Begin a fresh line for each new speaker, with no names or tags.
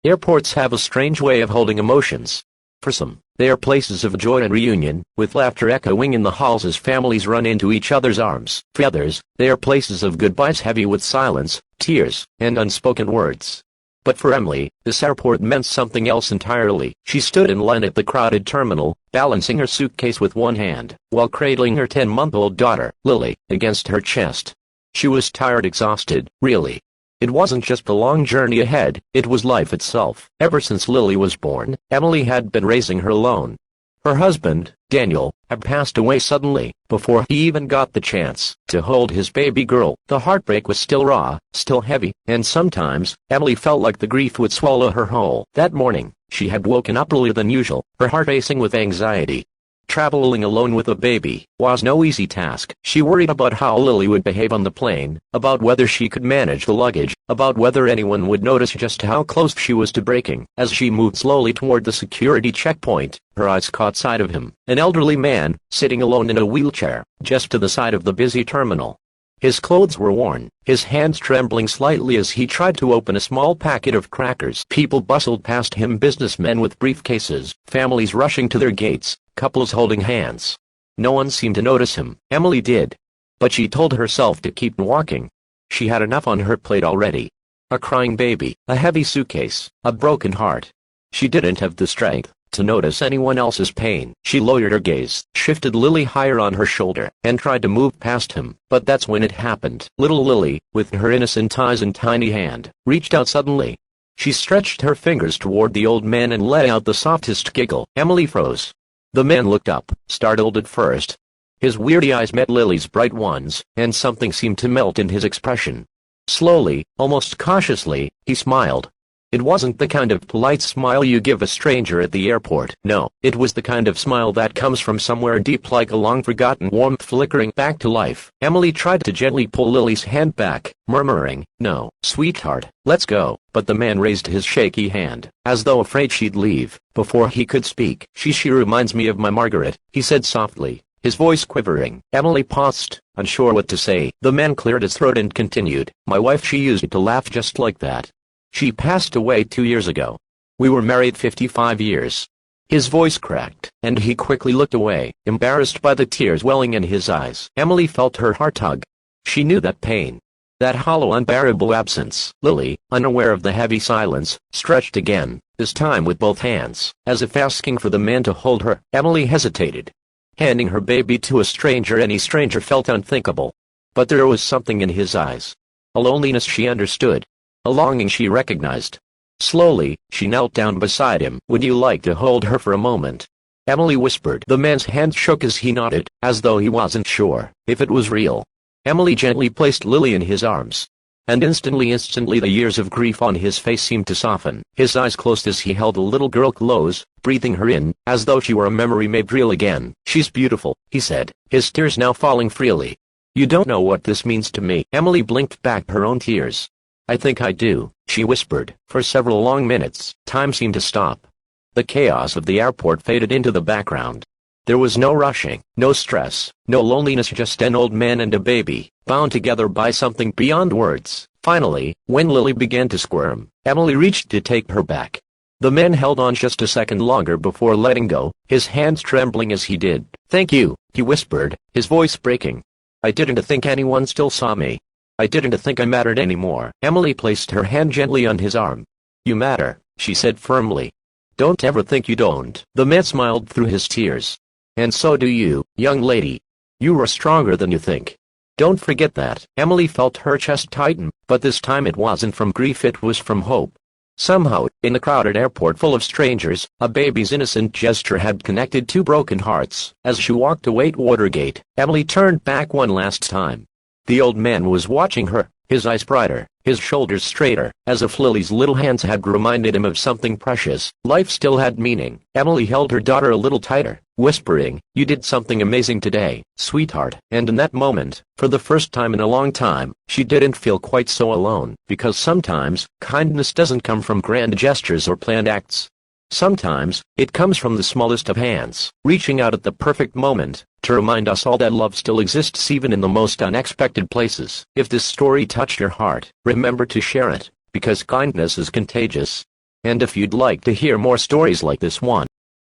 Airports have a strange way of holding emotions. For some, they are places of joy and reunion, with laughter echoing in the halls as families run into each other's arms. For others, they are places of goodbyes heavy with silence, tears, and unspoken words. But for Emily, this airport meant something else entirely. She stood in line at the crowded terminal, balancing her suitcase with one hand, while cradling her 10-month-old daughter, Lily, against her chest. She was tired, exhausted, really. It wasn't just the long journey ahead, it was life itself. Ever since Lily was born, Emily had been raising her alone. Her husband, Daniel, had passed away suddenly, before he even got the chance to hold his baby girl. The heartbreak was still raw, still heavy, and sometimes, Emily felt like the grief would swallow her whole. That morning, she had woken up earlier than usual, her heart racing with anxiety. Traveling alone with a baby was no easy task. She worried about how Lily would behave on the plane, about whether she could manage the luggage, about whether anyone would notice just how close she was to breaking. As she moved slowly toward the security checkpoint, her eyes caught sight of him, an elderly man, sitting alone in a wheelchair, just to the side of the busy terminal. His clothes were worn, his hands trembling slightly as he tried to open a small packet of crackers. People bustled past him, businessmen with briefcases, families rushing to their gates, couples holding hands. No one seemed to notice him. Emily did. But she told herself to keep walking. She had enough on her plate already. A crying baby, a heavy suitcase, a broken heart. She didn't have the strength to notice anyone else's pain. She lowered her gaze, shifted Lily higher on her shoulder, and tried to move past him. But that's when it happened. Little Lily, with her innocent eyes and tiny hand, reached out suddenly. She stretched her fingers toward the old man and let out the softest giggle. Emily froze. The man looked up, startled at first. His weary eyes met Lily's bright ones, and something seemed to melt in his expression. Slowly, almost cautiously, he smiled. It wasn't the kind of polite smile you give a stranger at the airport. No, it was the kind of smile that comes from somewhere deep, like a long-forgotten warmth flickering back to life. Emily tried to gently pull Lily's hand back, murmuring, "No, sweetheart, let's go." But the man raised his shaky hand, as though afraid she'd leave, before he could speak. She reminds me of my Margaret," he said softly, his voice quivering. Emily paused, unsure what to say. The man cleared his throat and continued, "My wife, she used to laugh just like that. She passed away 2 years ago. We were married 55 years. His voice cracked, and he quickly looked away, embarrassed by the tears welling in his eyes. Emily felt her heart tug. She knew that pain. That hollow, unbearable absence. Lily, unaware of the heavy silence, stretched again, this time with both hands, as if asking for the man to hold her. Emily hesitated. Handing her baby to a stranger, any stranger, felt unthinkable. But there was something in his eyes. A loneliness she understood. A longing she recognized. Slowly, she knelt down beside him. "Would you like to hold her for a moment?" Emily whispered. The man's hand shook as he nodded, as though he wasn't sure if it was real. Emily gently placed Lily in his arms. And instantly the years of grief on his face seemed to soften. His eyes closed as he held the little girl close, breathing her in, as though she were a memory made real again. "She's beautiful," he said, his tears now falling freely. "You don't know what this means to me." Emily blinked back her own tears. "I think I do," she whispered. For several long minutes, time seemed to stop. The chaos of the airport faded into the background. There was no rushing, no stress, no loneliness, just an old man and a baby, bound together by something beyond words. Finally, when Lily began to squirm, Emily reached to take her back. The man held on just a second longer before letting go, his hands trembling as he did. "Thank you," he whispered, his voice breaking. "I didn't think anyone still saw me. I didn't think I mattered anymore." Emily placed her hand gently on his arm. "You matter," she said firmly. "Don't ever think you don't." The man smiled through his tears. "And so do you, young lady. You are stronger than you think. Don't forget that." Emily felt her chest tighten, but this time it wasn't from grief, it was from hope. Somehow, in the crowded airport full of strangers, a baby's innocent gesture had connected two broken hearts. As she walked away at Watergate, Emily turned back one last time. The old man was watching her, his eyes brighter, his shoulders straighter, as if Lily's little hands had reminded him of something precious. Life still had meaning. Emily held her daughter a little tighter, whispering, "You did something amazing today, sweetheart." And in that moment, for the first time in a long time, she didn't feel quite so alone. Because sometimes, kindness doesn't come from grand gestures or planned acts. Sometimes, it comes from the smallest of hands, reaching out at the perfect moment, to remind us all that love still exists even in the most unexpected places. If this story touched your heart, remember to share it, because kindness is contagious. And if you'd like to hear more stories like this one,